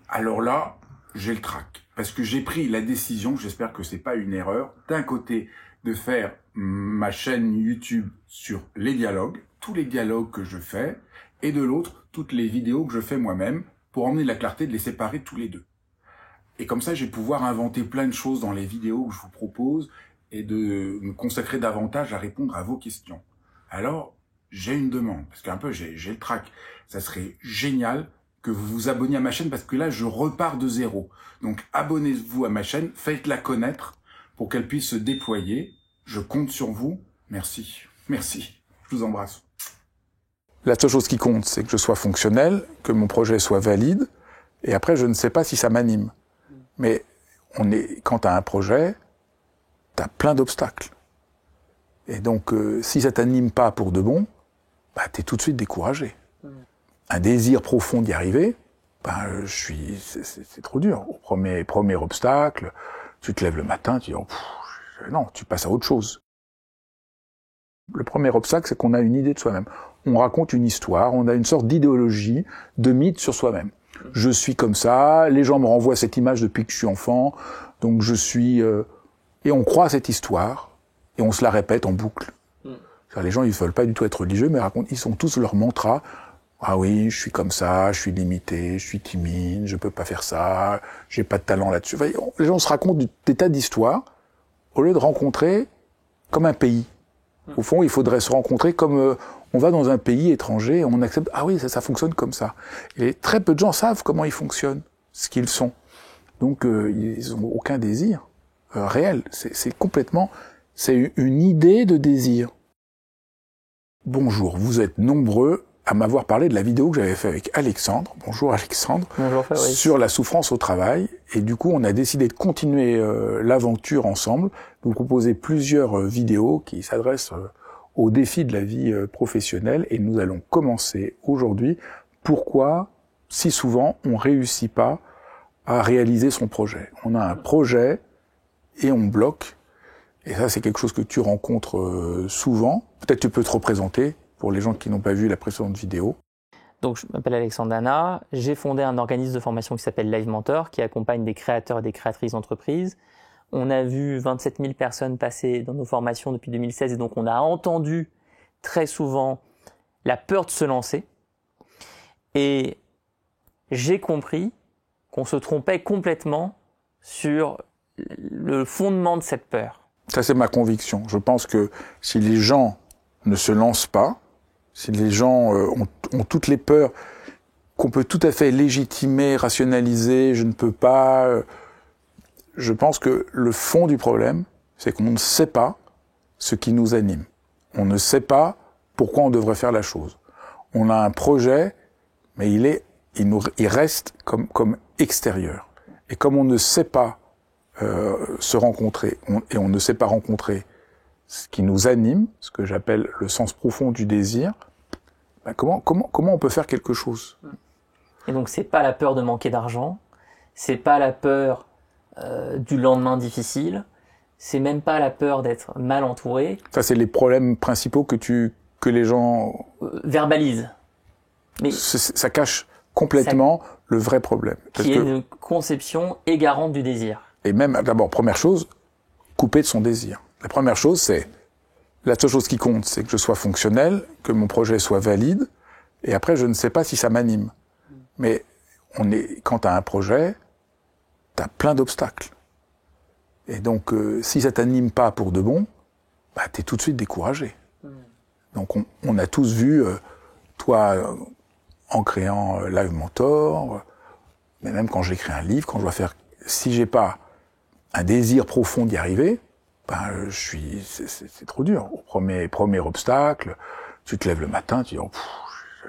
Alors là, j'ai le trac. Parce que j'ai pris la décision, j'espère que c'est pas une erreur, d'un côté, de faire ma chaîne YouTube sur les dialogues, tous les dialogues que je fais, et de l'autre, toutes les vidéos que je fais moi-même, pour emmener de la clarté, de les séparer tous les deux. Et comme ça, je vais pouvoir inventer plein de choses dans les vidéos que je vous propose, et de me consacrer davantage à répondre à vos questions. Alors, j'ai une demande, parce qu'un peu, j'ai le trac. Ça serait génial que vous vous abonniez à ma chaîne, parce que là, je repars de zéro. Donc, abonnez-vous à ma chaîne, faites-la connaître pour qu'elle puisse se déployer. Je compte sur vous. Merci. Merci. Je vous embrasse. La seule chose qui compte, c'est que je sois fonctionnel, que mon projet soit valide, et après, je ne sais pas si ça m'anime. Mais quand tu as un projet, tu as plein d'obstacles. Et donc, si ça t'anime pas pour de bon, bah, tu es tout de suite découragé. Un désir profond d'y arriver, c'est trop dur. Au premier obstacle, tu te lèves le matin, tu dis, non, tu passes à autre chose. Le premier obstacle, c'est qu'on a une idée de soi-même. On raconte une histoire, on a une sorte d'idéologie, de mythe sur soi-même. Je suis comme ça, les gens me renvoient cette image depuis que je suis enfant, donc je suis... Et on croit à cette histoire, et on se la répète en boucle. Les gens, ils veulent pas du tout être religieux, mais ils ont tous leur mantra. Ah oui, je suis comme ça, je suis limité, je suis timide, je peux pas faire ça, j'ai pas de talent là-dessus. Enfin, les gens se racontent des tas d'histoires, au lieu de rencontrer comme un pays. Au fond, il faudrait se rencontrer comme on va dans un pays étranger, on accepte, ah oui, ça fonctionne comme ça. Et très peu de gens savent comment ils fonctionnent, ce qu'ils sont. Donc, ils ont aucun désir réel. C'est une idée de désir. Bonjour, vous êtes nombreux à m'avoir parlé de la vidéo que j'avais fait avec Alexandre. Bonjour Alexandre. Bonjour Fabrice. Sur la souffrance au travail. Et du coup, on a décidé de continuer l'aventure ensemble, de vous proposer plusieurs vidéos qui s'adressent aux défis de la vie professionnelle. Et nous allons commencer aujourd'hui pourquoi, si souvent, on réussit pas à réaliser son projet. On a un projet et on bloque. Et ça, c'est quelque chose que tu rencontres souvent. Peut-être tu peux te représenter pour les gens qui n'ont pas vu la précédente vidéo. Donc, je m'appelle Alexandre Dana. J'ai fondé un organisme de formation qui s'appelle Live Mentor, qui accompagne des créateurs et des créatrices d'entreprises. On a vu 27 000 personnes passer dans nos formations depuis 2016, et donc on a entendu très souvent la peur de se lancer. Et j'ai compris qu'on se trompait complètement sur le fondement de cette peur. Ça, c'est ma conviction. Je pense que si les gens ne se lancent pas, si les gens ont toutes les peurs qu'on peut tout à fait légitimer, rationaliser, je ne peux pas... je pense que le fond du problème, c'est qu'on ne sait pas ce qui nous anime. On ne sait pas pourquoi on devrait faire la chose. On a un projet, mais il reste comme extérieur. Et comme on ne sait pas se rencontrer, et on ne sait pas rencontrer ce qui nous anime, ce que j'appelle le sens profond du désir, ben comment on peut faire quelque chose? Et donc c'est pas la peur de manquer d'argent, c'est pas la peur du lendemain difficile, c'est même pas la peur d'être mal entouré. Ça, c'est les problèmes principaux que les gens verbalisent. Mais ça cache complètement le vrai problème. Qui est une conception égarante du désir. Et même, d'abord, première chose, couper de son désir. La première chose, c'est, la seule chose qui compte, c'est que je sois fonctionnel, que mon projet soit valide, et après, je ne sais pas si ça m'anime. Mais quand t'as un projet, t'as plein d'obstacles. Et donc, si ça t'anime pas pour de bon, bah, t'es tout de suite découragé. Donc, on a tous vu, toi, en créant Live Mentor, mais même quand j'écris un livre, quand je dois faire, si j'ai pas un désir profond d'y arriver, ben, c'est trop dur. Au premier obstacle, tu te lèves le matin, tu dis,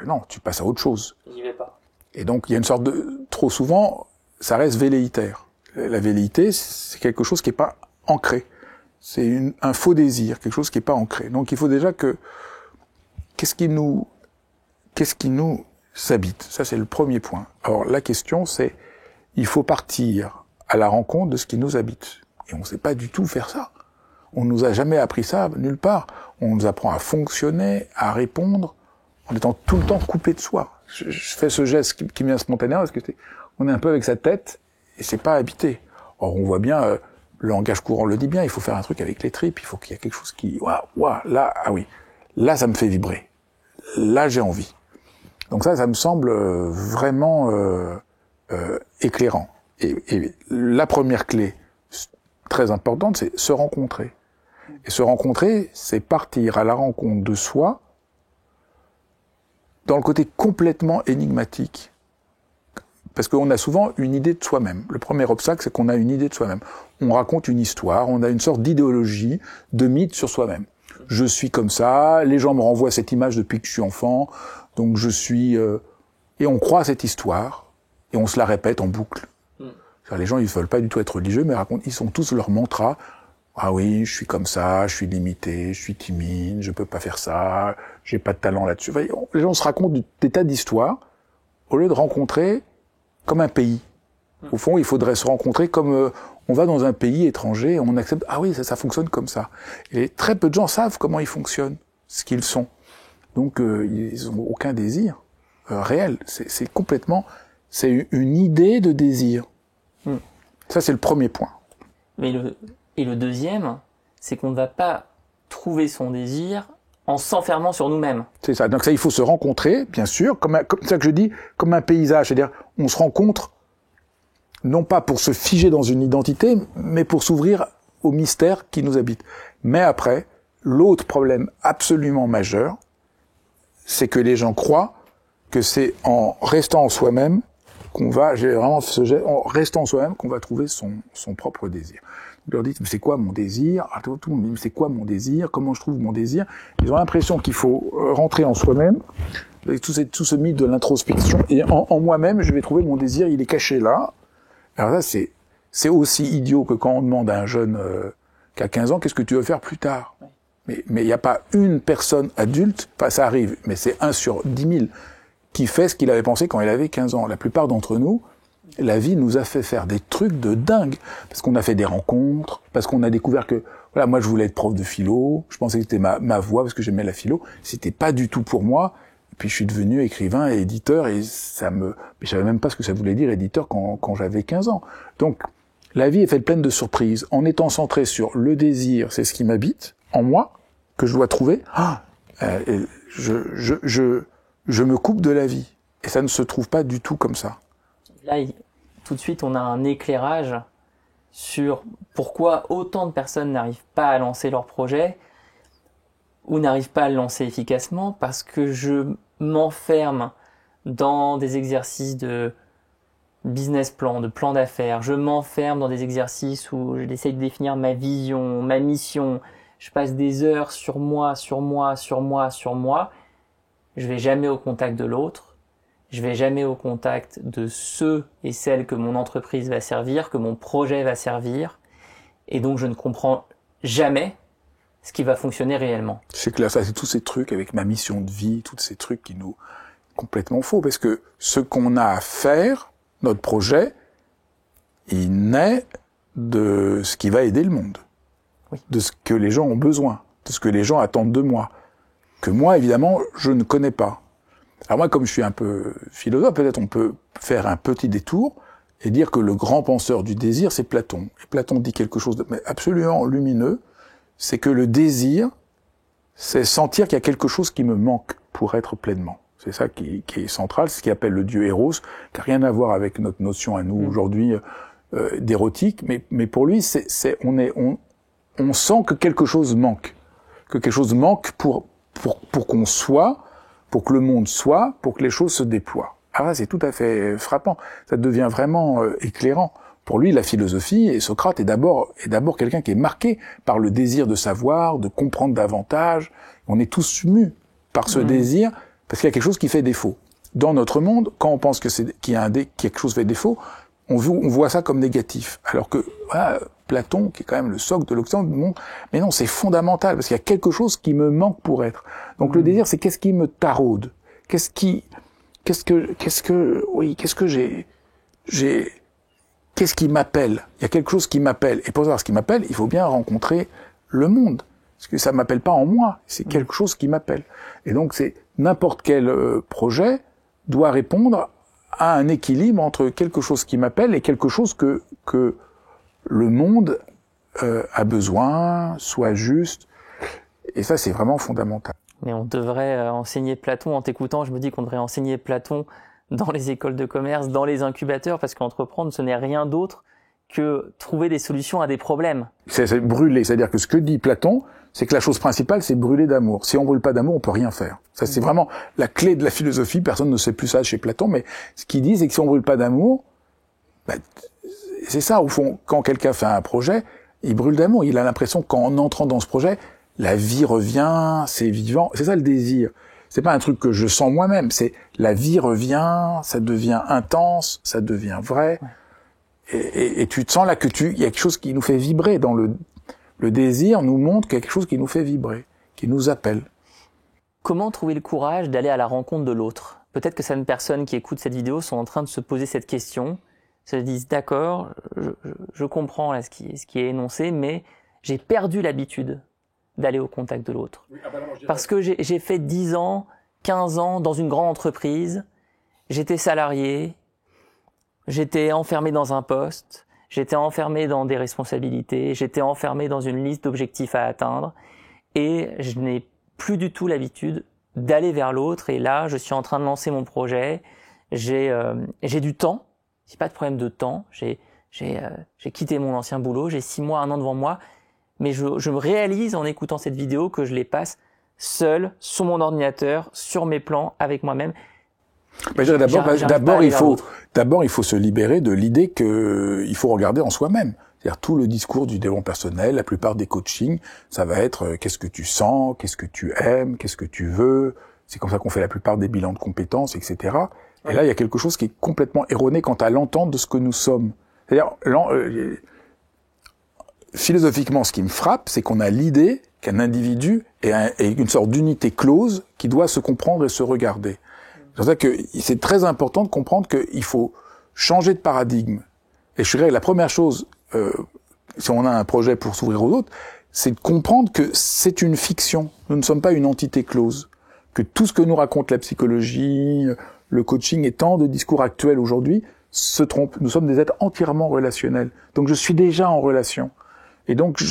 non, tu passes à autre chose. J'y vais pas. Et donc, il y a une sorte trop souvent, ça reste velléitaire. La velléité, c'est quelque chose qui est pas ancré. C'est un faux désir, quelque chose qui est pas ancré. Donc, il faut déjà qu'est-ce qui nous habite? Ça, c'est le premier point. Alors, la question, c'est, il faut partir à la rencontre de ce qui nous habite. Et on ne sait pas du tout faire ça. On nous a jamais appris ça, nulle part. On nous apprend à fonctionner, à répondre, en étant tout le temps coupé de soi. Je fais ce geste qui me vient spontanément, parce que on est un peu avec sa tête, et c'est pas habité. Or, on voit bien, le langage courant le dit bien, il faut faire un truc avec les tripes, il faut qu'il y ait quelque chose qui, là, ah oui, là, ça me fait vibrer. Là, j'ai envie. Donc ça me semble vraiment éclairant. Et la première clé, très importante, c'est se rencontrer. Et se rencontrer, c'est partir à la rencontre de soi, dans le côté complètement énigmatique. Parce qu'on a souvent une idée de soi-même. Le premier obstacle, c'est qu'on a une idée de soi-même. On raconte une histoire, on a une sorte d'idéologie, de mythe sur soi-même. Je suis comme ça, les gens me renvoient cette image depuis que je suis enfant, donc je suis... Et on croit à cette histoire, et on se la répète en boucle. Les gens, ils veulent pas du tout être religieux, mais ils sont tous leur mantra. Ah oui, je suis comme ça, je suis limité, je suis timide, je peux pas faire ça, j'ai pas de talent là-dessus. Les gens se racontent des tas d'histoires, au lieu de rencontrer comme un pays. Au fond, il faudrait se rencontrer comme on va dans un pays étranger et on accepte, ah oui, ça fonctionne comme ça. Et très peu de gens savent comment ils fonctionnent, ce qu'ils sont. Donc, ils ont aucun désir réel. C'est complètement, c'est une idée de désir. Ça, c'est le premier point. Et le deuxième, c'est qu'on ne va pas trouver son désir en s'enfermant sur nous-mêmes. C'est ça. Donc ça, il faut se rencontrer, bien sûr, comme ça que je dis, comme un paysage. C'est-à-dire, on se rencontre non pas pour se figer dans une identité, mais pour s'ouvrir au mystère qui nous habite. Mais après, l'autre problème absolument majeur, c'est que les gens croient que c'est en restant en soi-même qu'on va, en restant en soi-même qu'on va trouver son propre désir. Vous leur dites, mais c'est quoi mon désir? Tout le monde dit, mais c'est quoi mon désir? Comment je trouve mon désir? Ils ont l'impression qu'il faut rentrer en soi-même, avec tout ce mythe de l'introspection, et en moi-même, je vais trouver mon désir, il est caché là. Alors là, c'est aussi idiot que quand on demande à un jeune qui a 15 ans, qu'est-ce que tu veux faire plus tard? Mais il n'y a pas une personne adulte, enfin ça arrive, mais c'est 1 sur 10 000, qui fait ce qu'il avait pensé quand il avait 15 ans. La plupart d'entre nous, la vie nous a fait faire des trucs de dingue. Parce qu'on a fait des rencontres, parce qu'on a découvert que, voilà, moi je voulais être prof de philo, je pensais que c'était ma voie parce que j'aimais la philo, c'était pas du tout pour moi. Et puis je suis devenu écrivain et éditeur et mais je savais même pas ce que ça voulait dire éditeur quand j'avais 15 ans. Donc, la vie est faite pleine de surprises. En étant centré sur le désir, c'est ce qui m'habite, en moi, que je dois trouver, je me coupe de la vie. Et ça ne se trouve pas du tout comme ça. Là, tout de suite, on a un éclairage sur pourquoi autant de personnes n'arrivent pas à lancer leur projet ou n'arrivent pas à le lancer efficacement, parce que je m'enferme dans des exercices de business plan, de plan d'affaires. Je m'enferme dans des exercices où j'essaie de définir ma vision, ma mission. Je passe des heures sur moi. Je vais jamais au contact de l'autre. Je vais jamais au contact de ceux et celles que mon entreprise va servir, que mon projet va servir. Et donc, je ne comprends jamais ce qui va fonctionner réellement. C'est que là, ça, c'est tous ces trucs avec ma mission de vie, tous ces trucs qui nous complètement faux, parce que ce qu'on a à faire, notre projet, il naît de ce qui va aider le monde, oui, de ce que les gens ont besoin, de ce que les gens attendent de moi, que moi, évidemment, je ne connais pas. Alors moi, comme je suis un peu philosophe, peut-être on peut faire un petit détour et dire que le grand penseur du désir, c'est Platon. Et Platon dit quelque chose de absolument lumineux, c'est que le désir, c'est sentir qu'il y a quelque chose qui me manque pour être pleinement. C'est ça qui est central, c'est ce qu'il appelle le dieu Eros, qui n'a rien à voir avec notre notion à nous aujourd'hui d'érotique, mais pour lui, on sent que quelque chose manque, pour qu'on soit, pour que le monde soit, pour que les choses se déploient. Ah là, c'est tout à fait frappant. Ça devient vraiment éclairant. Pour lui, la philosophie, et Socrate est d'abord quelqu'un qui est marqué par le désir de savoir, de comprendre davantage. On est tous mus par ce désir, parce qu'il y a quelque chose qui fait défaut. Dans notre monde, quand on pense qu'il y a quelque chose qui fait défaut, on voit ça comme négatif. Alors que voilà, Platon, qui est quand même le socle de l'Occident, nous montre, mais non, c'est fondamental, parce qu'il y a quelque chose qui me manque pour être. Donc le désir, c'est qu'est-ce qui me taraude? Qu'est-ce qui m'appelle? Il y a quelque chose qui m'appelle. Et pour savoir ce qui m'appelle, il faut bien rencontrer le monde. Parce que ça m'appelle pas en moi, c'est quelque chose qui m'appelle. Et donc c'est n'importe quel projet doit répondre a un équilibre entre quelque chose qui m'appelle et quelque chose que le monde a besoin, soit juste. Et ça, c'est vraiment fondamental. Mais on devrait enseigner Platon. En t'écoutant, je me dis qu'on devrait enseigner Platon dans les écoles de commerce, dans les incubateurs, parce qu'entreprendre, ce n'est rien d'autre que trouver des solutions à des problèmes. C'est brûler, c'est-à-dire que ce que dit Platon, c'est que la chose principale, c'est brûler d'amour. Si on brûle pas d'amour, on peut rien faire. Ça, c'est vraiment la clé de la philosophie. Personne ne sait plus ça chez Platon, mais ce qu'il dit, c'est que si on brûle pas d'amour, c'est ça, au fond, quand quelqu'un fait un projet, il brûle d'amour. Il a l'impression qu'en entrant dans ce projet, la vie revient, c'est vivant. C'est ça le désir. C'est pas un truc que je sens moi-même, c'est la vie revient, ça devient intense, ça devient vrai. Et tu te sens là que il y a quelque chose qui nous fait vibrer dans le désir nous montre quelque chose qui nous fait vibrer, qui nous appelle. Comment trouver le courage d'aller à la rencontre de l'autre? Peut-être que certaines personnes qui écoutent cette vidéo sont en train de se poser cette question, se disent d'accord, je comprends là ce qui est énoncé, mais j'ai perdu l'habitude d'aller au contact de l'autre. Oui, parce que j'ai fait 10 ans, 15 ans dans une grande entreprise, j'étais salarié, j'étais enfermé dans un poste, j'étais enfermé dans des responsabilités, j'étais enfermé dans une liste d'objectifs à atteindre, et je n'ai plus du tout l'habitude d'aller vers l'autre. Et là, je suis en train de lancer mon projet, j'ai du temps, j'ai pas de problème de temps, j'ai quitté mon ancien boulot, j'ai 6 mois, 1 an devant moi, mais je me réalise en écoutant cette vidéo que je les passe seul, sur mon ordinateur, sur mes plans, avec moi-même. D'abord, il faut se libérer de l'idée qu'il faut regarder en soi-même. C'est-à-dire tout le discours du développement personnel, la plupart des coachings, ça va être qu'est-ce que tu sens, qu'est-ce que tu aimes, qu'est-ce que tu veux. C'est comme ça qu'on fait la plupart des bilans de compétences, etc. Et là, il y a quelque chose qui est complètement erroné quant à l'entente de ce que nous sommes. C'est-à-dire, philosophiquement, ce qui me frappe, c'est qu'on a l'idée qu'un individu est une sorte d'unité close qui doit se comprendre et se regarder. C'est pour ça que c'est très important de comprendre qu'il faut changer de paradigme. Et je dirais la première chose, si on a un projet pour s'ouvrir aux autres, c'est de comprendre que c'est une fiction. Nous ne sommes pas une entité close. Que tout ce que nous raconte la psychologie, le coaching et tant de discours actuels aujourd'hui se trompent. Nous sommes des êtres entièrement relationnels. Donc je suis déjà en relation. Et donc,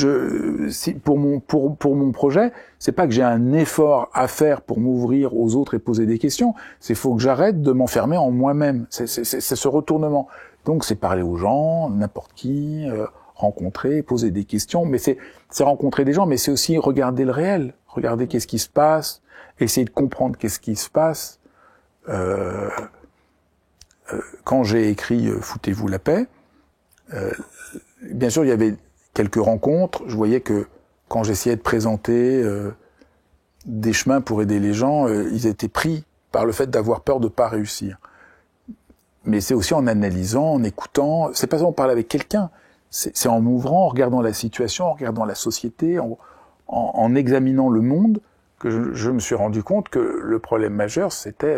pour mon projet, c'est pas que j'ai un effort à faire pour m'ouvrir aux autres et poser des questions. C'est faut que j'arrête de m'enfermer en moi-même. C'est ce retournement. Donc, c'est parler aux gens, n'importe qui, rencontrer, poser des questions. Mais c'est rencontrer des gens, mais c'est aussi regarder le réel, regarder qu'est-ce qui se passe, essayer de comprendre qu'est-ce qui se passe. Quand j'ai écrit Foutez-vous la paix, bien sûr, il y avait quelques rencontres, je voyais que quand j'essayais de présenter des chemins pour aider les gens, ils étaient pris par le fait d'avoir peur de pas réussir. Mais c'est aussi en analysant, en écoutant, c'est pas seulement parler avec quelqu'un, c'est en m'ouvrant, en regardant la situation, en regardant la société, en examinant le monde, que je me suis rendu compte que le problème majeur, c'était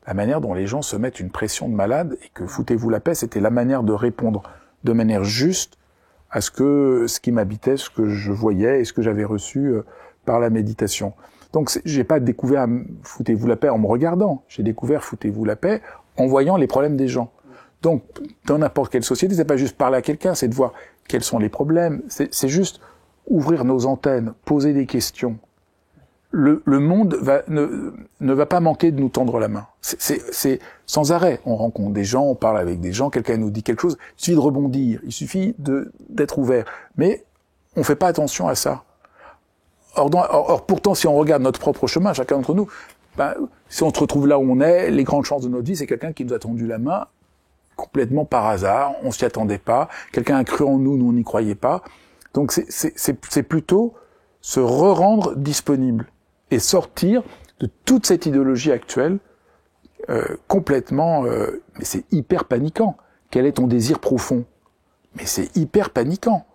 la manière dont les gens se mettent une pression de malade, et que Foutez-vous la paix, c'était la manière de répondre de manière juste à ce qui m'habitait, ce que je voyais et ce que j'avais reçu par la méditation. Donc j'ai pas découvert Foutez-vous la paix en me regardant, j'ai découvert Foutez-vous la paix en voyant les problèmes des gens. Donc dans n'importe quelle société, c'est pas juste parler à quelqu'un, c'est de voir quels sont les problèmes, c'est juste ouvrir nos antennes, poser des questions. Le monde ne va pas manquer de nous tendre la main. C'est sans arrêt. On rencontre des gens, on parle avec des gens, quelqu'un nous dit quelque chose. Il suffit de rebondir, il suffit d'être ouvert. Mais on fait pas attention à ça. Or, pourtant, si on regarde notre propre chemin, chacun d'entre nous, si on se retrouve là où on est, les grandes chances de notre vie, c'est quelqu'un qui nous a tendu la main complètement par hasard. On s'y attendait pas. Quelqu'un a cru en nous, nous on n'y croyait pas. Donc c'est plutôt se rendre disponible et sortir de toute cette idéologie actuelle complètement... mais c'est hyper paniquant. Quel est ton désir profond? Mais c'est hyper paniquant.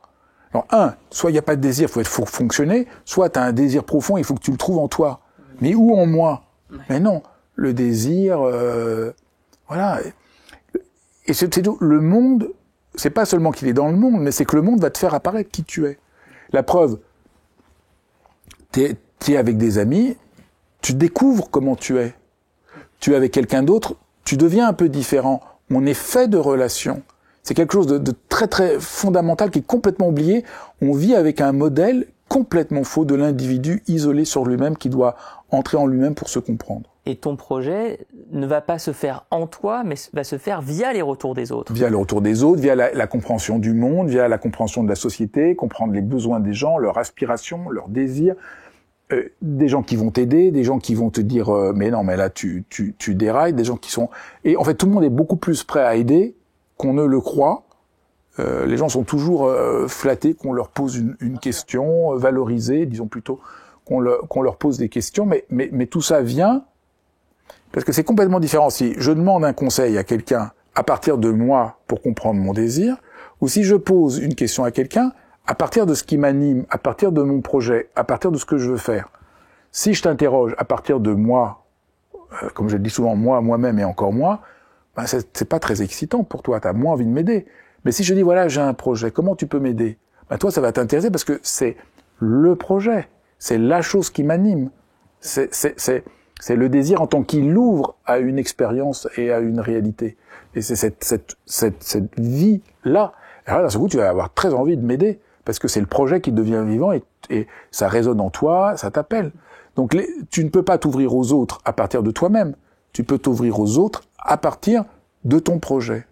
Alors soit il n'y a pas de désir, faut fonctionner, soit tu as un désir profond, il faut que tu le trouves en toi. Mais où en moi? Mais non, le désir... voilà. Et c'est tout. Le monde, c'est pas seulement qu'il est dans le monde, mais c'est que le monde va te faire apparaître qui tu es. La preuve, t'es avec des amis, tu découvres comment tu es. Tu es avec quelqu'un d'autre, tu deviens un peu différent. On est fait de relations. C'est quelque chose de très très fondamental qui est complètement oublié. On vit avec un modèle complètement faux de l'individu isolé sur lui-même qui doit entrer en lui-même pour se comprendre. Et ton projet ne va pas se faire en toi, mais va se faire via les retours des autres. Via le retour des autres, via la compréhension du monde, via la compréhension de la société, comprendre les besoins des gens, leurs aspirations, leurs désirs. Des gens qui vont t'aider, des gens qui vont te dire mais non, mais là tu dérailles, des gens qui sont... Et en fait, tout le monde est beaucoup plus prêt à aider qu'on ne le croit. Les gens sont toujours flattés qu'on leur pose une question, valorisés, disons plutôt qu'on leur pose des questions, mais tout ça vient parce que c'est complètement différent si je demande un conseil à quelqu'un à partir de moi pour comprendre mon désir, ou si je pose une question à quelqu'un à partir de ce qui m'anime, à partir de mon projet, à partir de ce que je veux faire. Si je t'interroge à partir de moi, comme je le dis souvent, moi-même et encore moi, ben c'est pas très excitant pour toi, t'as moins envie de m'aider. Mais si je dis, voilà, j'ai un projet, comment tu peux m'aider? Ben toi, ça va t'intéresser parce que c'est le projet, c'est la chose qui m'anime. C'est le désir en tant qu'il ouvre à une expérience et à une réalité. Et c'est cette vie-là. Alors, d'un seul coup, tu vas avoir très envie de m'aider. Parce que c'est le projet qui devient vivant et ça résonne en toi, ça t'appelle. Donc tu ne peux pas t'ouvrir aux autres à partir de toi-même. Tu peux t'ouvrir aux autres à partir de ton projet,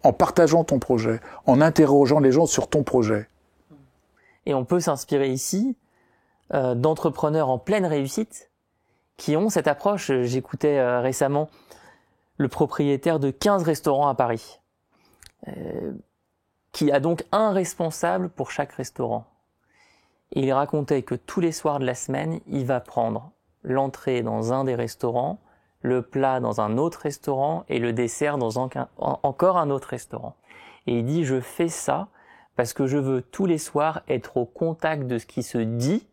en partageant ton projet, en interrogeant les gens sur ton projet. Et on peut s'inspirer ici d'entrepreneurs en pleine réussite qui ont cette approche. J'écoutais récemment le propriétaire de 15 restaurants à Paris. Qui a donc un responsable pour chaque restaurant. Et il racontait que tous les soirs de la semaine, il va prendre l'entrée dans un des restaurants, le plat dans un autre restaurant et le dessert dans encore un autre restaurant. Et il dit, je fais ça parce que je veux tous les soirs être au contact de ce qui se dit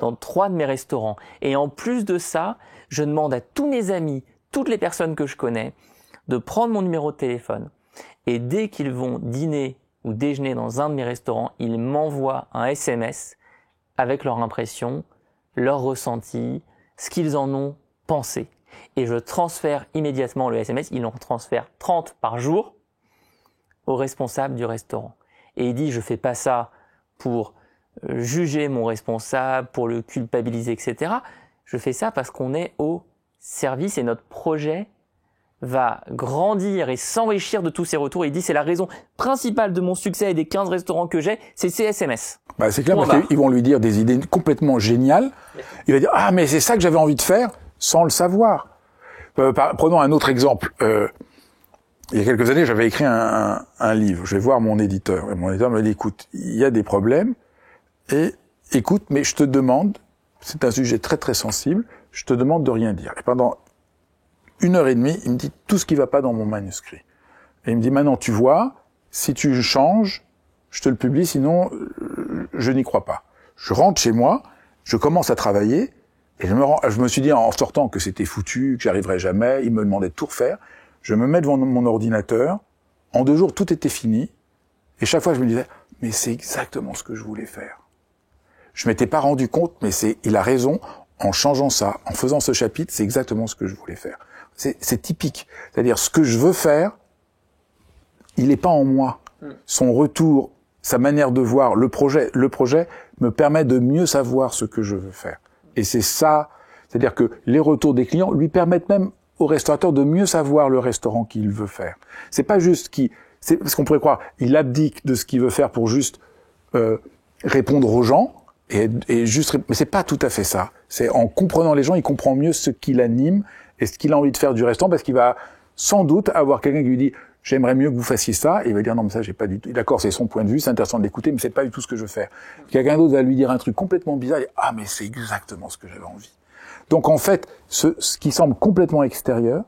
dans 3 de mes restaurants. Et en plus de ça, je demande à tous mes amis, toutes les personnes que je connais, de prendre mon numéro de téléphone. Et dès qu'ils vont dîner ou déjeuner dans un de mes restaurants, ils m'envoient un SMS avec leur impression, leur ressenti, ce qu'ils en ont pensé. Et je transfère immédiatement le SMS, il en transfère 30 par jour au responsable du restaurant. Et il dit, je fais pas ça pour juger mon responsable, pour le culpabiliser, etc. Je fais ça parce qu'on est au service et notre projet va grandir et s'enrichir de tous ces retours. Il dit, c'est la raison principale de mon succès et des 15 restaurants que j'ai, c'est ces SMS. Bah, c'est clair, parce qu'ils vont lui dire des idées complètement géniales. Il va dire, ah, mais c'est ça que j'avais envie de faire, sans le savoir. Prenons un autre exemple. Il y a quelques années, j'avais écrit un livre. Je vais voir mon éditeur. Et mon éditeur me dit, écoute, il y a des problèmes. Et écoute, mais je te demande, c'est un sujet très très sensible, je te demande de rien dire. Et pendant 1h30, il me dit tout ce qui va pas dans mon manuscrit. Et il me dit, maintenant, tu vois, si tu changes, je te le publie, sinon, je n'y crois pas. Je rentre chez moi, je commence à travailler, et je me suis dit en sortant que c'était foutu, que j'arriverais jamais, il me demandait de tout refaire. Je me mets devant mon ordinateur, en 2 jours, tout était fini, et chaque fois, je me disais, mais c'est exactement ce que je voulais faire. Je m'étais pas rendu compte, mais il a raison, en changeant ça, en faisant ce chapitre, c'est exactement ce que je voulais faire. C'est typique. C'est-à-dire, ce que je veux faire, il n'est pas en moi. Son retour, sa manière de voir le projet me permet de mieux savoir ce que je veux faire. Et c'est ça, c'est-à-dire que les retours des clients lui permettent même au restaurateur de mieux savoir le restaurant qu'il veut faire. C'est pas juste c'est parce qu'on pourrait croire, il abdique de ce qu'il veut faire pour juste répondre aux gens et juste, mais c'est pas tout à fait ça. C'est en comprenant les gens, il comprend mieux ce qui l'anime et ce qu'il a envie de faire du restaurant, parce qu'il va sans doute avoir quelqu'un qui lui dit « j'aimerais mieux que vous fassiez ça », et il va dire « non, mais ça, j'ai pas du tout... » D'accord, c'est son point de vue, c'est intéressant de l'écouter, mais c'est pas du tout ce que je veux faire. Quelqu'un d'autre va lui dire un truc complètement bizarre, et « ah, mais c'est exactement ce que j'avais envie ». Donc en fait, ce qui semble complètement extérieur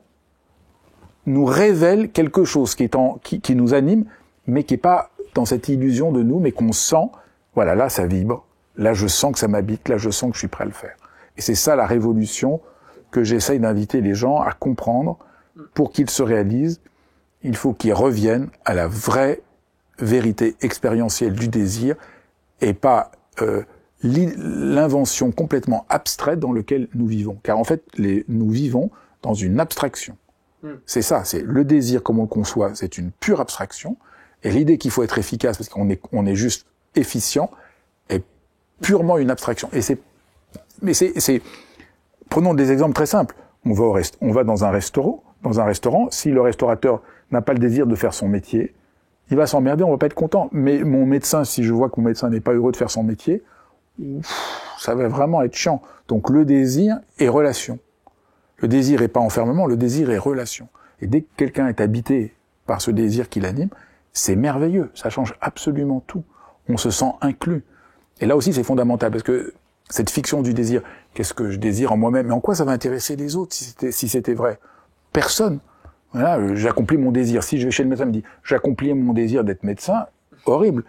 nous révèle quelque chose qui nous anime, mais qui est pas dans cette illusion de nous, mais qu'on sent, voilà, là, ça vibre, là, je sens que ça m'habite, là, je sens que je suis prêt à le faire. Et c'est ça la révolution que j'essaye d'inviter les gens à comprendre. Pour qu'ils se réalisent, il faut qu'ils reviennent à la vraie vérité expérientielle du désir et pas l'invention complètement abstraite dans laquelle nous vivons. Car en fait, nous vivons dans une abstraction. C'est ça, c'est le désir comme on le conçoit, c'est une pure abstraction. Et l'idée qu'il faut être efficace parce qu'on est juste efficient est purement une abstraction. Prenons des exemples très simples. On va dans un restaurant, si le restaurateur n'a pas le désir de faire son métier, il va s'emmerder, on va pas être content. Mais mon médecin, si je vois que mon médecin n'est pas heureux de faire son métier, ça va vraiment être chiant. Donc le désir est relation. Le désir est pas enfermement, le désir est relation. Et dès que quelqu'un est habité par ce désir qui l'anime, c'est merveilleux, ça change absolument tout. On se sent inclus. Et là aussi, c'est fondamental, parce que cette fiction du désir, qu'est-ce que je désire en moi-même, et en quoi ça va intéresser les autres si c'était vrai? Personne. Voilà, j'accomplis mon désir. Si je vais chez le médecin, il me dit, j'accomplis mon désir d'être médecin, horrible.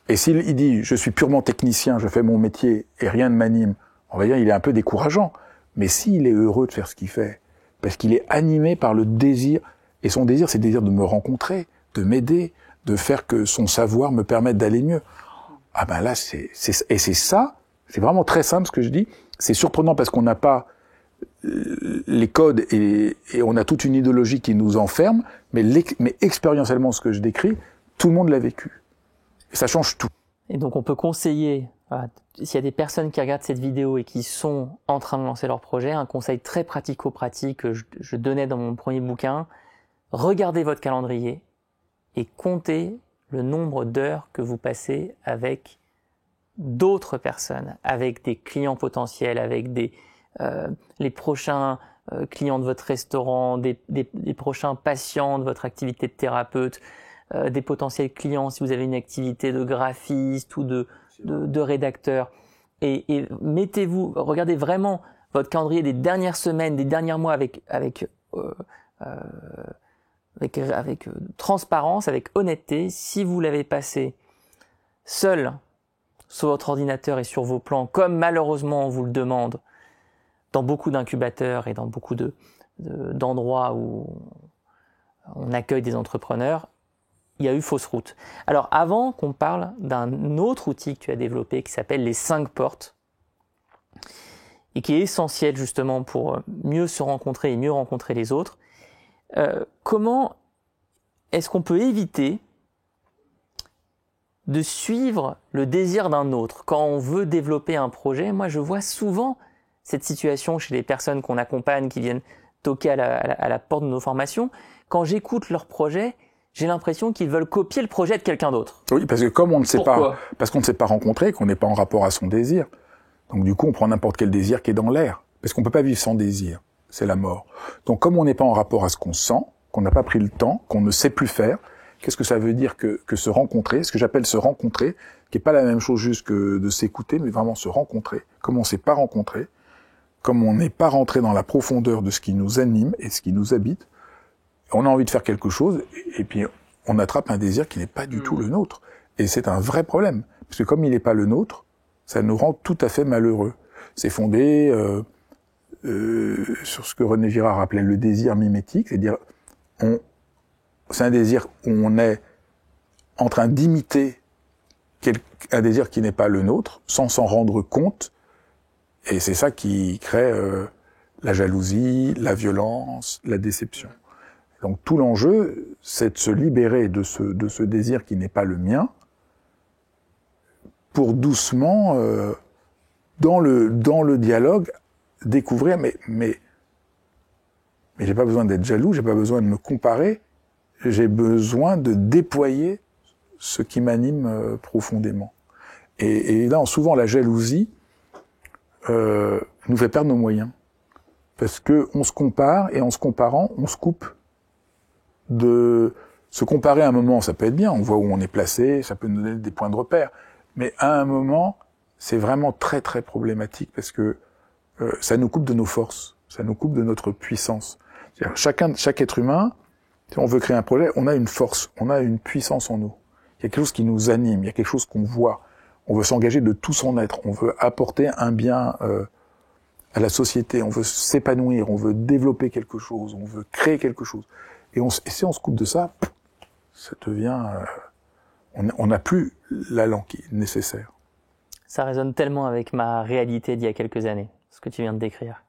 Et s'il dit, je suis purement technicien, je fais mon métier et rien ne m'anime, on va dire, il est un peu décourageant. Mais s'il est heureux de faire ce qu'il fait, parce qu'il est animé par le désir, et son désir, c'est le désir de me rencontrer, de m'aider, de faire que son savoir me permette d'aller mieux. Ah ben là, c'est ça, c'est vraiment très simple ce que je dis. C'est surprenant parce qu'on n'a pas les codes et on a toute une idéologie qui nous enferme, mais expérientiellement, ce que je décris, tout le monde l'a vécu. Et ça change tout. Et donc on peut conseiller, voilà, s'il y a des personnes qui regardent cette vidéo et qui sont en train de lancer leur projet, un conseil très pratico-pratique que je donnais dans mon premier bouquin, regardez votre calendrier et comptez le nombre d'heures que vous passez avec d'autres personnes, avec des clients potentiels, avec les prochains clients de votre restaurant, des prochains patients de votre activité de thérapeute, des potentiels clients si vous avez une activité de graphiste ou de rédacteur. Et regardez vraiment votre calendrier des dernières semaines, des derniers mois avec transparence, avec honnêteté. Si vous l'avez passé seul sur votre ordinateur et sur vos plans, comme malheureusement on vous le demande dans beaucoup d'incubateurs et dans beaucoup d'endroits où on accueille des entrepreneurs, il y a eu fausse route. Alors avant qu'on parle d'un autre outil que tu as développé qui s'appelle les 5 portes et qui est essentiel justement pour mieux se rencontrer et mieux rencontrer les autres, comment est-ce qu'on peut éviter de suivre le désir d'un autre quand on veut développer un projet? Moi, je vois souvent cette situation chez les personnes qu'on accompagne qui viennent toquer à la porte de nos formations. Quand j'écoute leur projet, j'ai l'impression qu'ils veulent copier le projet de quelqu'un d'autre. Oui, parce que comme on ne sait pas, parce qu'on ne s'est pas rencontré, qu'on n'est pas en rapport à son désir, donc du coup, on prend n'importe quel désir qui est dans l'air, parce qu'on peut pas vivre sans désir, c'est la mort. Donc comme on n'est pas en rapport à ce qu'on sent, qu'on n'a pas pris le temps, qu'on ne sait plus faire, qu'est-ce que ça veut dire que se rencontrer, ce que j'appelle se rencontrer, qui est pas la même chose juste que de s'écouter, mais vraiment se rencontrer, comme on s'est pas rencontré, comme on n'est pas rentré dans la profondeur de ce qui nous anime et ce qui nous habite, on a envie de faire quelque chose, et puis on attrape un désir qui n'est pas du tout le nôtre. Et c'est un vrai problème, parce que comme il n'est pas le nôtre, ça nous rend tout à fait malheureux. C'est fondé sur ce que René Girard appelait le désir mimétique, c'est-à-dire c'est un désir où on est en train d'imiter un désir qui n'est pas le nôtre, sans s'en rendre compte, et c'est ça qui crée la jalousie, la violence, la déception. Donc tout l'enjeu, c'est de se libérer de ce désir qui n'est pas le mien, pour doucement, dans le dialogue, découvrir, mais j'ai pas besoin d'être jaloux, j'ai pas besoin de me comparer, j'ai besoin de déployer ce qui m'anime profondément. Et là, souvent, la jalousie nous fait perdre nos moyens. Parce que on se compare, et en se comparant, on se coupe. De se comparer à un moment, ça peut être bien, on voit où on est placé, ça peut nous donner des points de repère. Mais à un moment, c'est vraiment très très problématique parce que ça nous coupe de nos forces, ça nous coupe de notre puissance. C'est-à-dire, chaque être humain, si on veut créer un projet, on a une force, on a une puissance en nous. Il y a quelque chose qui nous anime, il y a quelque chose qu'on voit. On veut s'engager de tout son être, on veut apporter un bien à la société, on veut s'épanouir, on veut développer quelque chose, on veut créer quelque chose. Et si on se coupe de ça, ça devient... on n'a plus l'allant qui est nécessaire. Ça résonne tellement avec ma réalité d'il y a quelques années, ce que tu viens de décrire,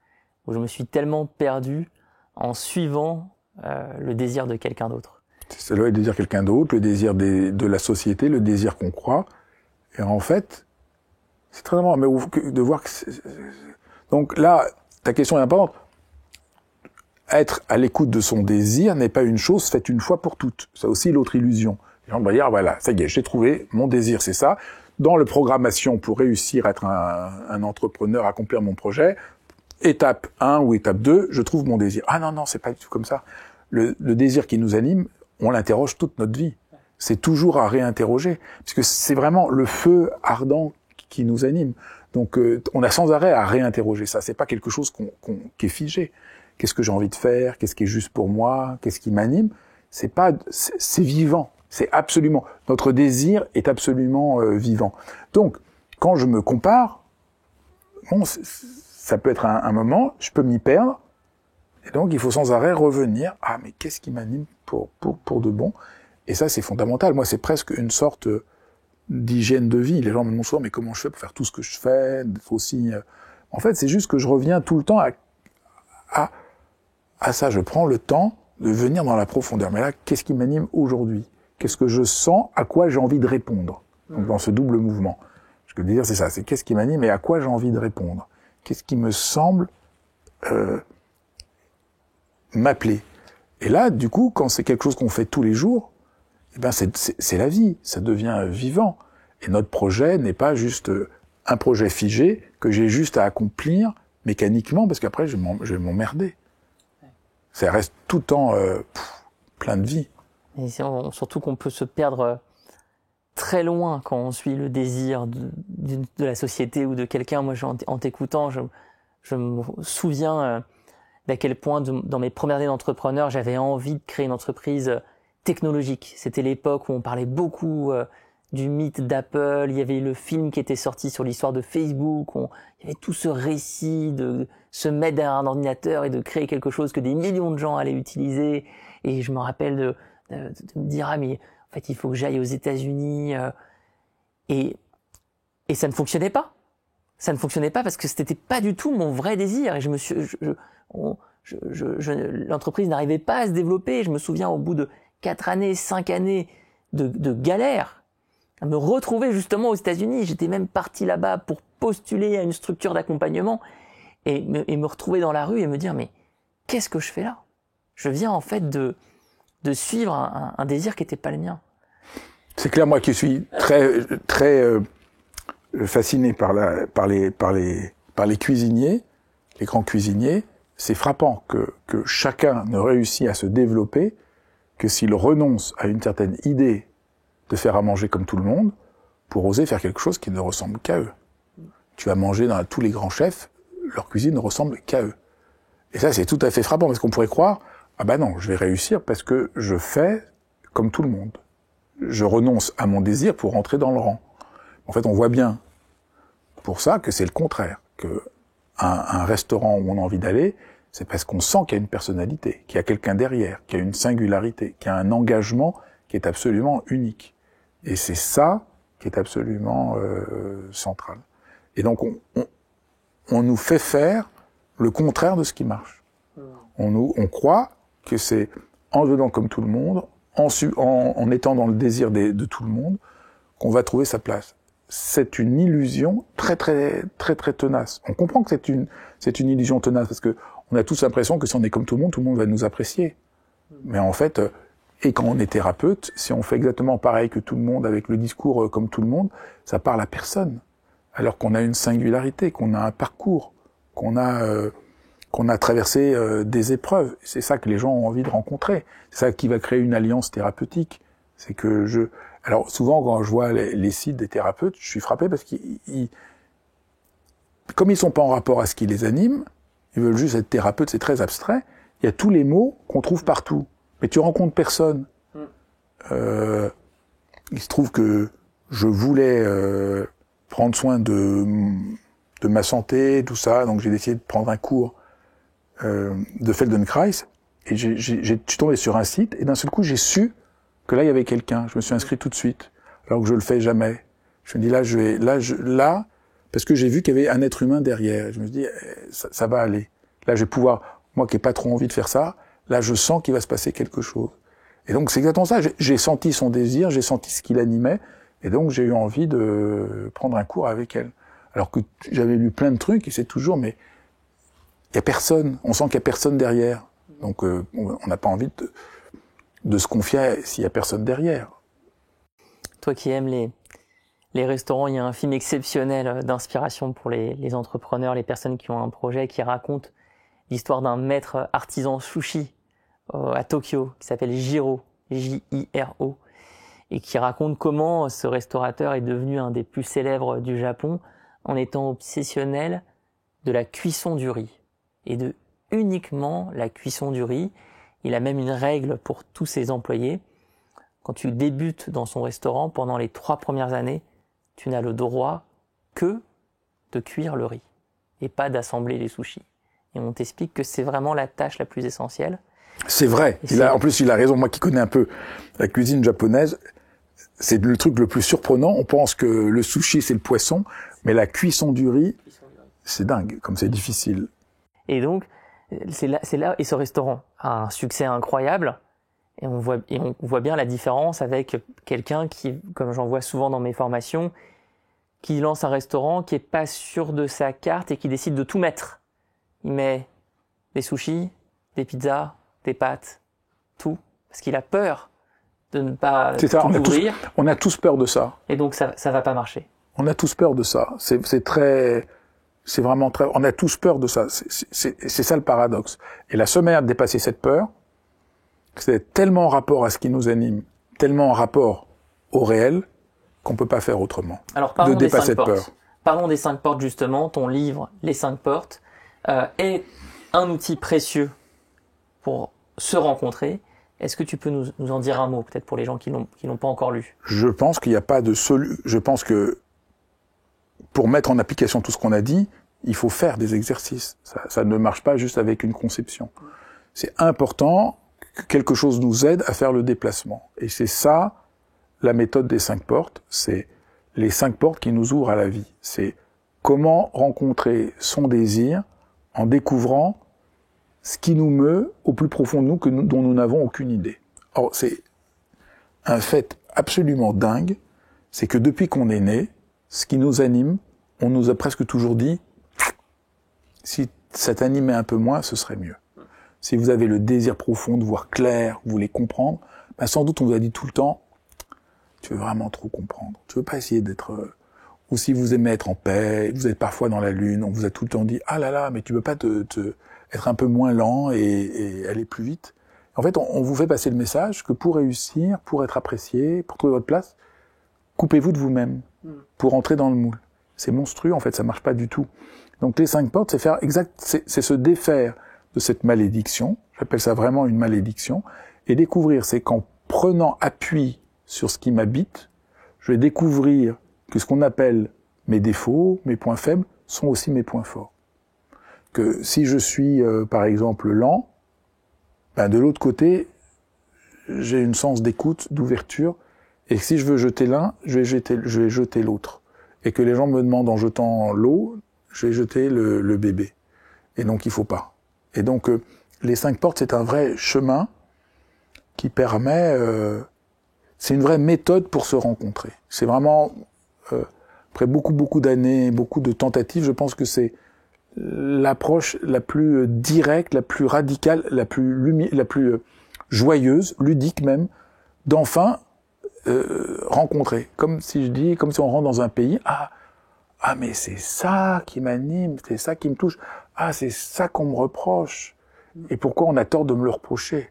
où je me suis tellement perdu en suivant le désir de quelqu'un d'autre. C'est le désir de quelqu'un d'autre, le désir de la société, le désir qu'on croit. Et en fait, c'est très important de voir que donc là, ta question est importante. Être à l'écoute de son désir n'est pas une chose faite une fois pour toutes. C'est aussi l'autre illusion. Les gens vont dire, voilà, ça y est, j'ai trouvé, mon désir, c'est ça. Dans la programmation, pour réussir à être un entrepreneur, accomplir mon projet, étape 1 ou étape 2, je trouve mon désir. Ah non, c'est pas du tout comme ça. Le désir qui nous anime, on l'interroge toute notre vie. C'est toujours à réinterroger, puisque c'est vraiment le feu ardent qui nous anime. Donc, on a sans arrêt à réinterroger ça. C'est pas quelque chose qui est figé. Qu'est-ce que j'ai envie de faire? Qu'est-ce qui est juste pour moi? Qu'est-ce qui m'anime? C'est vivant. C'est absolument. Notre désir est absolument vivant. Donc, quand je me compare, bon, ça peut être un moment, je peux m'y perdre. Et donc, il faut sans arrêt revenir. Ah, mais qu'est-ce qui m'anime pour de bon? Et ça, c'est fondamental. Moi, c'est presque une sorte d'hygiène de vie. Les gens me demandent souvent, mais comment je fais pour faire tout ce que je fais? Faut aussi. En fait, c'est juste que je reviens tout le temps à ça. Je prends le temps de venir dans la profondeur. Mais là, qu'est-ce qui m'anime aujourd'hui? Qu'est-ce que je sens? À quoi j'ai envie de répondre? Donc, dans ce double mouvement. Ce que je veux dire, c'est ça. C'est qu'est-ce qui m'anime et à quoi j'ai envie de répondre? Qu'est-ce qui me semble m'appeler? Et là, du coup, quand c'est quelque chose qu'on fait tous les jours, eh ben c'est la vie, ça devient vivant. Et notre projet n'est pas juste un projet figé que j'ai juste à accomplir mécaniquement, parce qu'après je vais m'emmerder. Ça reste tout le temps plein de vie. Et surtout qu'on peut se perdre très loin quand on suit le désir de la société ou de quelqu'un. Moi, en t'écoutant, je me souviens d'à quel point, dans mes premières années d'entrepreneur, j'avais envie de créer une entreprise technologique. C'était l'époque où on parlait beaucoup du mythe d'Apple. Il y avait le film qui était sorti sur l'histoire de Facebook. Il y avait tout ce récit de se mettre derrière un ordinateur et de créer quelque chose que des millions de gens allaient utiliser. Et je me rappelle de me dire, ah mais en fait, il faut que j'aille aux États-Unis. Et ça ne fonctionnait pas. Ça ne fonctionnait pas parce que c'était pas du tout mon vrai désir. Et l'entreprise n'arrivait pas à se développer. Je me souviens, au bout de 4 années, 5 années de galère, à me retrouver justement aux États-Unis. J'étais même parti là-bas pour postuler à une structure d'accompagnement et me retrouver dans la rue et me dire, mais qu'est-ce que je fais là? Je viens en fait de suivre un désir qui n'était pas le mien. C'est clair, moi qui suis très fasciné par les cuisiniers, les grands cuisiniers, c'est frappant que chacun ne réussit à se développer que s'il renonce à une certaine idée de faire à manger comme tout le monde pour oser faire quelque chose qui ne ressemble qu'à eux. Tu vas manger dans tous les grands chefs, leur cuisine ne ressemble qu'à eux. Et ça, c'est tout à fait frappant parce qu'on pourrait croire, ah ben non, je vais réussir parce que je fais comme tout le monde. Je renonce à mon désir pour rentrer dans le rang. En fait, on voit bien pour ça que c'est le contraire, que un restaurant où on a envie d'aller, c'est parce qu'on sent qu'il y a une personnalité, qu'il y a quelqu'un derrière, qu'il y a une singularité, qu'il y a un engagement qui est absolument unique. Et c'est ça qui est absolument central. Et donc, on nous fait faire le contraire de ce qui marche. On croit que c'est en devenant comme tout le monde, en étant dans le désir de tout le monde, qu'on va trouver sa place. C'est une illusion très tenace. On comprend que c'est une illusion tenace parce que on a tous l'impression que si on est comme tout le monde va nous apprécier. Mais en fait, et quand on est thérapeute, si on fait exactement pareil que tout le monde avec le discours comme tout le monde, ça parle à personne. Alors qu'on a une singularité, qu'on a un parcours, qu'on a traversé des épreuves. C'est ça que les gens ont envie de rencontrer. C'est ça qui va créer une alliance thérapeutique. C'est que alors souvent quand je vois les sites des thérapeutes, je suis frappé parce comme ils sont pas en rapport à ce qui les anime, ils veulent juste être thérapeutes, c'est très abstrait. Il y a tous les mots qu'on trouve partout, mais tu rencontres personne. Il se trouve que je voulais prendre soin de ma santé, tout ça, donc j'ai décidé de prendre un cours de Feldenkrais et je suis tombé sur un site et d'un seul coup j'ai su que là il y avait quelqu'un. Je me suis inscrit tout de suite, alors que je le fais jamais. Je me dis là parce que j'ai vu qu'il y avait un être humain derrière. Je me dis ça va aller. Là je vais pouvoir, moi qui n'ai pas trop envie de faire ça, là je sens qu'il va se passer quelque chose. Et donc c'est exactement ça, j'ai senti son désir, j'ai senti ce qui l'animait, et donc j'ai eu envie de prendre un cours avec elle. Alors que j'avais lu plein de trucs, et c'est toujours, mais il y a personne, on sent qu'il y a personne derrière. Donc on n'a pas envie de se confier s'il y a personne derrière. Toi qui aimes les restaurants, il y a un film exceptionnel d'inspiration pour les entrepreneurs, les personnes qui ont un projet, qui raconte l'histoire d'un maître artisan sushi à Tokyo, qui s'appelle Jiro, J-I-R-O, et qui raconte comment ce restaurateur est devenu un des plus célèbres du Japon en étant obsessionnel de la cuisson du riz, et de uniquement la cuisson du riz. Il a même une règle pour tous ses employés. Quand tu débutes dans son restaurant, pendant les 3 premières années, tu n'as le droit que de cuire le riz et pas d'assembler les sushis. Et on t'explique que c'est vraiment la tâche la plus essentielle. C'est vrai. En plus, il a raison. Moi qui connais un peu la cuisine japonaise, c'est le truc le plus surprenant. On pense que le sushi, c'est le poisson, mais la cuisson du riz, c'est dingue, comme c'est difficile. Et donc, c'est là, et ce restaurant a un succès incroyable. Et on voit bien la différence avec quelqu'un qui, comme j'en vois souvent dans mes formations, qui lance un restaurant, qui est pas sûr de sa carte et qui décide de tout mettre. Il met des sushis, des pizzas, des pâtes, tout, parce qu'il a peur de ne pas tout ouvrir. On a tous peur de ça. Et donc ça va pas marcher. On a tous peur de ça. C'est vraiment très. On a tous peur de ça. C'est ça le paradoxe. Et la seule manière de dépasser cette peur, c'est tellement en rapport à ce qui nous anime, tellement en rapport au réel, qu'on peut pas faire autrement. Alors parlons des 5 portes. Parlons des 5 portes justement. Ton livre, Les 5 portes, est un outil précieux pour se rencontrer. Est-ce que tu peux nous en dire un mot, peut-être pour les gens qui l'ont pas encore lu? Je pense qu'il n'y a pas de Je pense que pour mettre en application tout ce qu'on a dit, il faut faire des exercices. Ça ne marche pas juste avec une conception. C'est important que quelque chose nous aide à faire le déplacement. Et c'est ça, la méthode des 5 portes. C'est les 5 portes qui nous ouvrent à la vie. C'est comment rencontrer son désir en découvrant ce qui nous meut au plus profond de nous, dont nous n'avons aucune idée. Or, c'est un fait absolument dingue, c'est que depuis qu'on est né, ce qui nous anime, on nous a presque toujours dit, si ça t'animait un peu moins, ce serait mieux. Si vous avez le désir profond de voir clair, vous voulez comprendre, ben sans doute on vous a dit tout le temps, tu veux vraiment trop comprendre. Tu veux pas essayer d'être... Ou si vous aimez être en paix, vous êtes parfois dans la lune, on vous a tout le temps dit, ah là là, mais tu veux pas être un peu moins lent et aller plus vite. En fait, on vous fait passer le message que pour réussir, pour être apprécié, pour trouver votre place, coupez-vous de vous-même pour entrer dans le moule. C'est monstrueux, en fait, ça marche pas du tout. Donc les 5 portes, c'est se défaire de cette malédiction, j'appelle ça vraiment une malédiction, et découvrir, c'est qu'en prenant appui sur ce qui m'habite, je vais découvrir que ce qu'on appelle mes défauts, mes points faibles, sont aussi mes points forts. Que si je suis, par exemple, lent, ben de l'autre côté, j'ai une sens d'écoute, d'ouverture, et si je veux jeter l'un, je vais jeter l'autre. Et que les gens me demandent en jetant l'eau, je vais jeter le bébé. Et donc il faut pas. Et donc les 5 portes, c'est un vrai chemin qui permet... c'est une vraie méthode pour se rencontrer. C'est vraiment, après beaucoup d'années, beaucoup de tentatives, je pense que c'est l'approche la plus directe, la plus radicale, la plus joyeuse, ludique même, d'enfin rencontrer. Comme si on rentre dans un pays, mais c'est ça qui m'anime, c'est ça qui me touche, c'est ça qu'on me reproche. Et pourquoi on a tort de me le reprocher?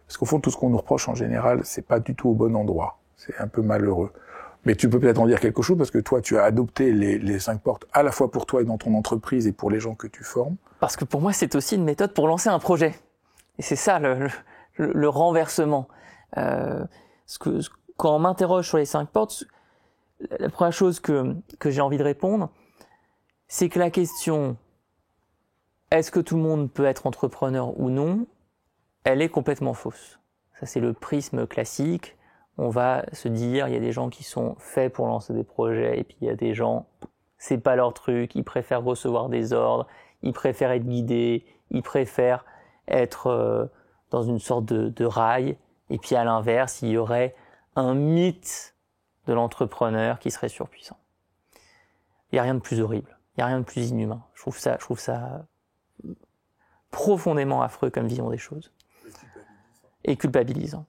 Parce qu'au fond, tout ce qu'on nous reproche en général, c'est pas du tout au bon endroit. C'est un peu malheureux. Mais tu peux peut-être en dire quelque chose, parce que toi, tu as adopté les 5 portes, à la fois pour toi et dans ton entreprise et pour les gens que tu formes. Parce que pour moi, c'est aussi une méthode pour lancer un projet. Et c'est ça, le renversement. Quand on m'interroge sur les 5 portes, la première chose que j'ai envie de répondre, c'est que la question « est-ce que tout le monde peut être entrepreneur ou non ?», elle est complètement fausse. Ça, c'est le prisme classique. On va se dire, il y a des gens qui sont faits pour lancer des projets, et puis il y a des gens, c'est pas leur truc, ils préfèrent recevoir des ordres, ils préfèrent être guidés, ils préfèrent être dans une sorte de rail, et puis à l'inverse, il y aurait un mythe de l'entrepreneur qui serait surpuissant. Il n'y a rien de plus horrible, il n'y a rien de plus inhumain. Je trouve ça profondément affreux comme vision des choses. Et culpabilisant.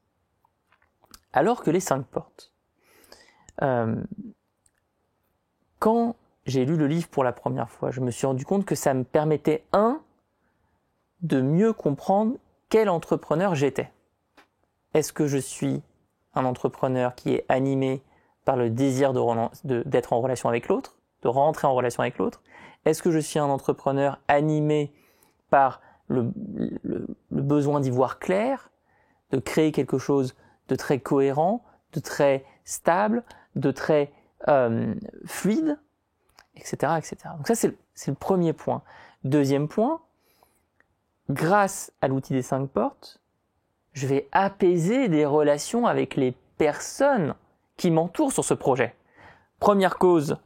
Alors que les 5 portes, quand j'ai lu le livre pour la première fois, je me suis rendu compte que ça me permettait, de mieux comprendre quel entrepreneur j'étais. Est-ce que je suis un entrepreneur qui est animé par le désir d'être en relation avec l'autre, de rentrer en relation avec l'autre? Est-ce que je suis un entrepreneur animé par le besoin d'y voir clair, de créer quelque chose de très cohérent, de très stable, de très fluide, etc., etc. Donc ça, c'est le premier point. Deuxième point, grâce à l'outil des 5 portes, je vais apaiser des relations avec les personnes qui m'entourent sur ce projet. Première cause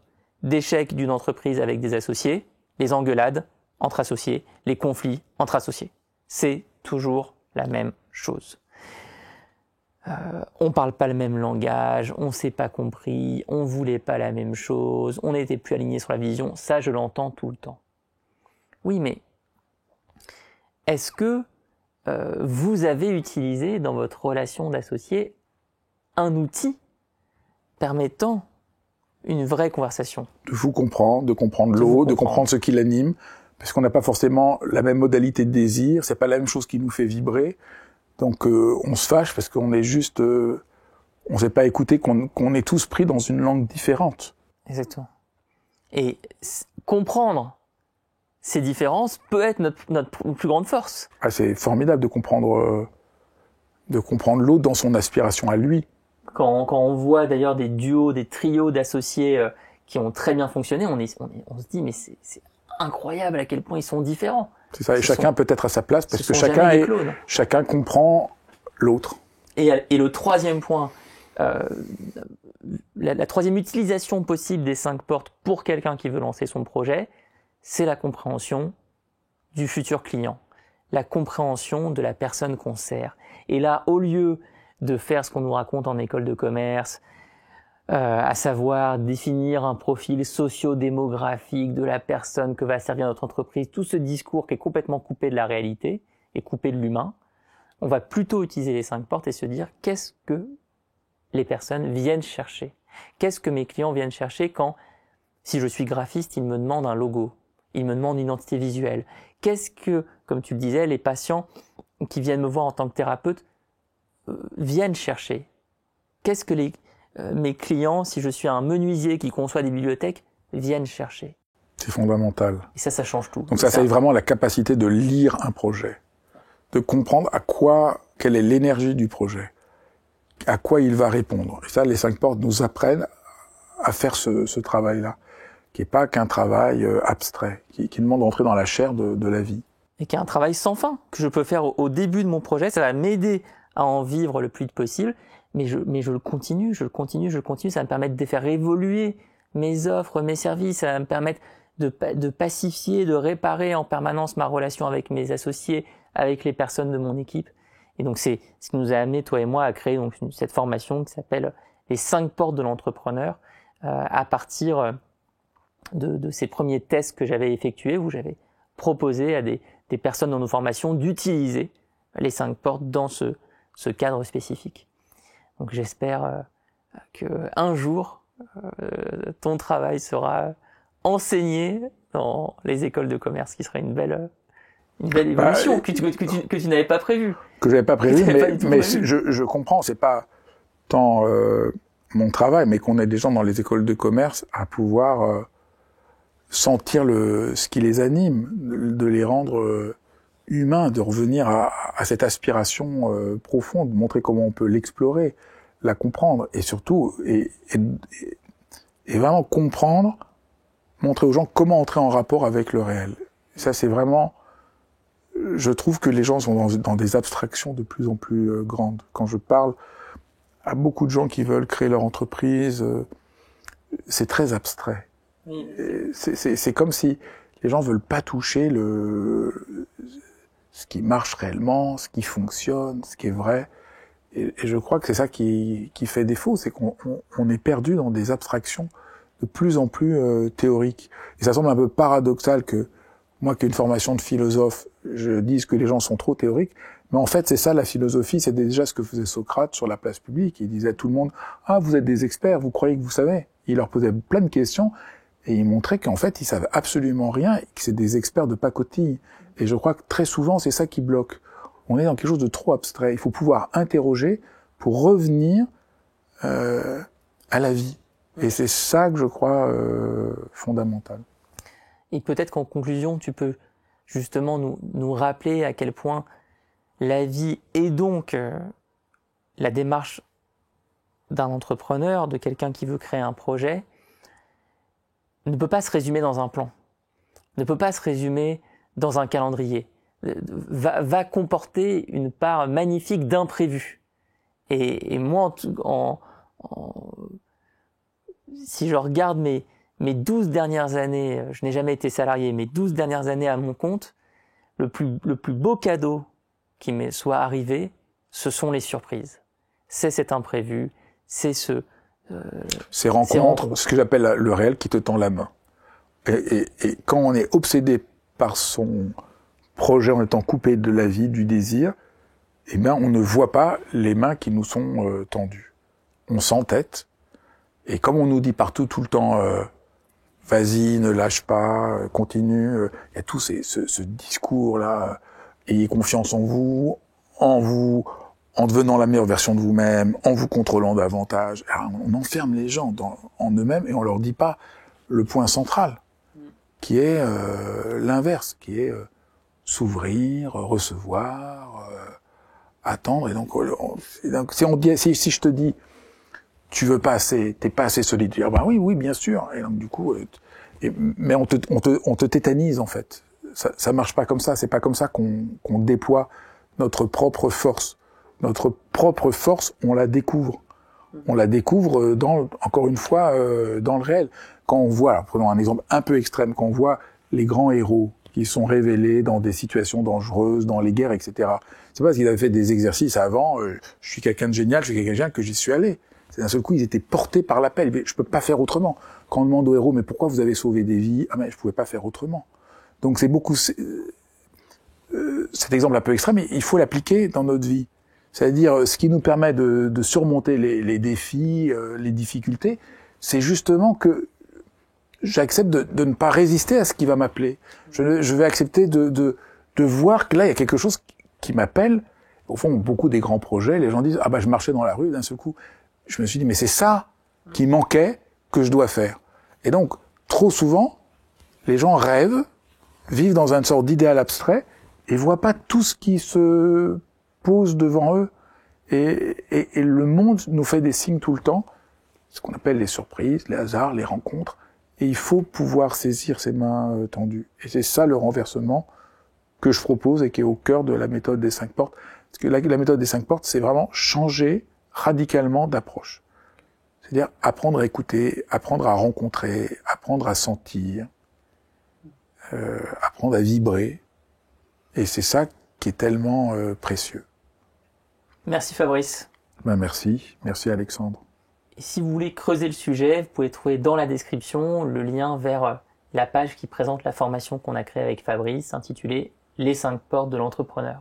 d'échec d'une entreprise avec des associés, les engueulades entre associés, les conflits entre associés. C'est toujours la même chose. On parle pas le même langage, on s'est pas compris, on voulait pas la même chose, on n'était plus alignés sur la vision. Ça, je l'entends tout le temps. Oui, mais est-ce que vous avez utilisé dans votre relation d'associé un outil permettant une vraie conversation? De vous comprendre, de comprendre l'autre, de comprendre ce qui l'anime, parce qu'on n'a pas forcément la même modalité de désir, c'est pas la même chose qui nous fait vibrer. Donc on se fâche parce qu'on est juste, on s'est pas écouté, qu'on est tous pris dans une langue différente. Exactement. Et comprendre ces différences peut être notre plus grande force. Ah, c'est formidable de comprendre l'autre dans son aspiration à lui. Quand on voit d'ailleurs des duos, des trios d'associés qui ont très bien fonctionné, on se dit mais c'est incroyable à quel point ils sont différents. C'est ça, et chacun peut être à sa place parce que chacun comprend l'autre. Et le troisième point, la troisième utilisation possible des 5 portes pour quelqu'un qui veut lancer son projet, c'est la compréhension du futur client, la compréhension de la personne qu'on sert. Et là, au lieu de faire ce qu'on nous raconte en école de commerce, à savoir définir un profil socio-démographique de la personne que va servir notre entreprise, tout ce discours qui est complètement coupé de la réalité et coupé de l'humain, on va plutôt utiliser les 5 portes et se dire qu'est-ce que les personnes viennent chercher? Qu'est-ce que mes clients viennent chercher quand, si je suis graphiste, ils me demandent un logo, ils me demandent une identité visuelle? Qu'est-ce que, comme tu le disais, les patients qui viennent me voir en tant que thérapeute viennent chercher? Qu'est-ce que mes clients, si je suis un menuisier qui conçoit des bibliothèques, viennent chercher? C'est fondamental. Et ça change tout. Donc ça, c'est vraiment la capacité de lire un projet, de comprendre quelle est l'énergie du projet, à quoi il va répondre. Et ça, les 5 portes nous apprennent à faire ce travail-là, qui est pas qu'un travail abstrait, qui demande d'entrer dans la chair de la vie. Et qui est un travail sans fin, que je peux faire au début de mon projet. Ça va m'aider à en vivre le plus vite possible, mais je le continue, ça va me permettre de faire évoluer mes offres, mes services, ça va me permettre de pacifier, de réparer en permanence ma relation avec mes associés, avec les personnes de mon équipe. Et donc c'est ce qui nous a amené, toi et moi, à créer donc cette formation qui s'appelle les 5 portes de l'entrepreneur, à partir de ces premiers tests que j'avais effectués, où j'avais proposé à des personnes dans nos formations d'utiliser les 5 portes dans ce cadre spécifique. Donc j'espère que un jour ton travail sera enseigné dans les écoles de commerce, qui serait une belle évolution que tu n'avais pas prévue. Que j'avais pas prévu, mais je comprends, c'est pas tant mon travail, mais qu'on ait des gens dans les écoles de commerce à pouvoir sentir ce qui les anime, de les rendre humains, de revenir à cette aspiration profonde, montrer comment on peut l'explorer, la comprendre, et surtout, et vraiment comprendre, montrer aux gens comment entrer en rapport avec le réel. Et ça, c'est vraiment, je trouve que les gens sont dans des abstractions de plus en plus grandes. Quand je parle à beaucoup de gens qui veulent créer leur entreprise, c'est très abstrait. C'est comme si les gens veulent pas toucher ce qui marche réellement, ce qui fonctionne, ce qui est vrai. Et je crois que c'est ça qui fait défaut, c'est qu'on est perdu dans des abstractions de plus en plus théoriques. Et ça semble un peu paradoxal que moi, qui ai une formation de philosophe, je dise que les gens sont trop théoriques. Mais en fait, c'est ça la philosophie, c'est déjà ce que faisait Socrate sur la place publique. Il disait à tout le monde, « Ah, vous êtes des experts, vous croyez que vous savez ?» Il leur posait plein de questions et il montrait qu'en fait, ils savaient absolument rien et que c'est des experts de pacotille. Et je crois que très souvent, c'est ça qui bloque. On est dans quelque chose de trop abstrait. Il faut pouvoir interroger pour revenir à la vie. Et c'est ça que je crois fondamental. Et peut-être qu'en conclusion, tu peux justement nous rappeler à quel point la vie est donc la démarche d'un entrepreneur, de quelqu'un qui veut créer un projet, ne peut pas se résumer dans un plan, ne peut pas se résumer dans un calendrier, va comporter une part magnifique d'imprévu. Et moi, si je regarde mes 12 dernières années, je n'ai jamais été salarié, mes 12 dernières années à mon compte, le plus beau cadeau qui me soit arrivé, ce sont les surprises. C'est cet imprévu, c'est ces rencontres, ce que j'appelle le réel qui te tend la main. Et quand on est obsédé par son projet en étant coupé de la vie, du désir, eh bien, on ne voit pas les mains qui nous sont tendues. On s'entête. Et comme on nous dit partout, tout le temps, vas-y, ne lâche pas, continue, il y a tout ce discours-là, ayez confiance en vous, en devenant la meilleure version de vous-même, en vous contrôlant davantage. Alors, on enferme les gens en eux-mêmes et on leur dit pas le point central, qui est l'inverse, qui est s'ouvrir, recevoir, attendre. Et donc si je te dis, t'es pas assez solide, tu dis, ah ben oui, bien sûr. Et donc du coup, mais on te tétanise en fait. Ça marche pas comme ça. C'est pas comme ça qu'on déploie notre propre force. Notre propre force, on la découvre. On la découvre encore une fois, dans le réel. Quand on voit, alors prenons un exemple un peu extrême, quand on voit les grands héros qui sont révélés dans des situations dangereuses, dans les guerres, etc. C'est pas parce qu'ils avaient fait des exercices avant, je suis quelqu'un de génial, je suis quelqu'un de génial que j'y suis allé. C'est d'un seul coup, ils étaient portés par l'appel. Mais je peux pas faire autrement. Quand on demande aux héros, mais pourquoi vous avez sauvé des vies? Ah mais je pouvais pas faire autrement. Donc c'est beaucoup, cet exemple un peu extrême, mais il faut l'appliquer dans notre vie. C'est-à-dire, ce qui nous permet de surmonter les défis, les difficultés, c'est justement que j'accepte de ne pas résister à ce qui va m'appeler. Je vais accepter de voir que là, il y a quelque chose qui m'appelle. Au fond, beaucoup des grands projets, les gens disent, ah bah je marchais dans la rue, d'un seul coup, je me suis dit, mais c'est ça qui manquait que je dois faire. Et donc, trop souvent, les gens rêvent, vivent dans une sorte d'idéal abstrait, et voient pas tout ce qui se pose devant eux. Et le monde nous fait des signes tout le temps, ce qu'on appelle les surprises, les hasards, les rencontres, et il faut pouvoir saisir ces mains tendues. Et c'est ça le renversement que je propose et qui est au cœur de la méthode des 5 portes. Parce que la méthode des 5 portes, c'est vraiment changer radicalement d'approche. C'est-à-dire apprendre à écouter, apprendre à rencontrer, apprendre à sentir, apprendre à vibrer. Et c'est ça qui est tellement précieux. Merci Fabrice. Merci Alexandre. Et si vous voulez creuser le sujet, vous pouvez trouver dans la description le lien vers la page qui présente la formation qu'on a créée avec Fabrice, intitulée « Les 5 portes de l'entrepreneur ».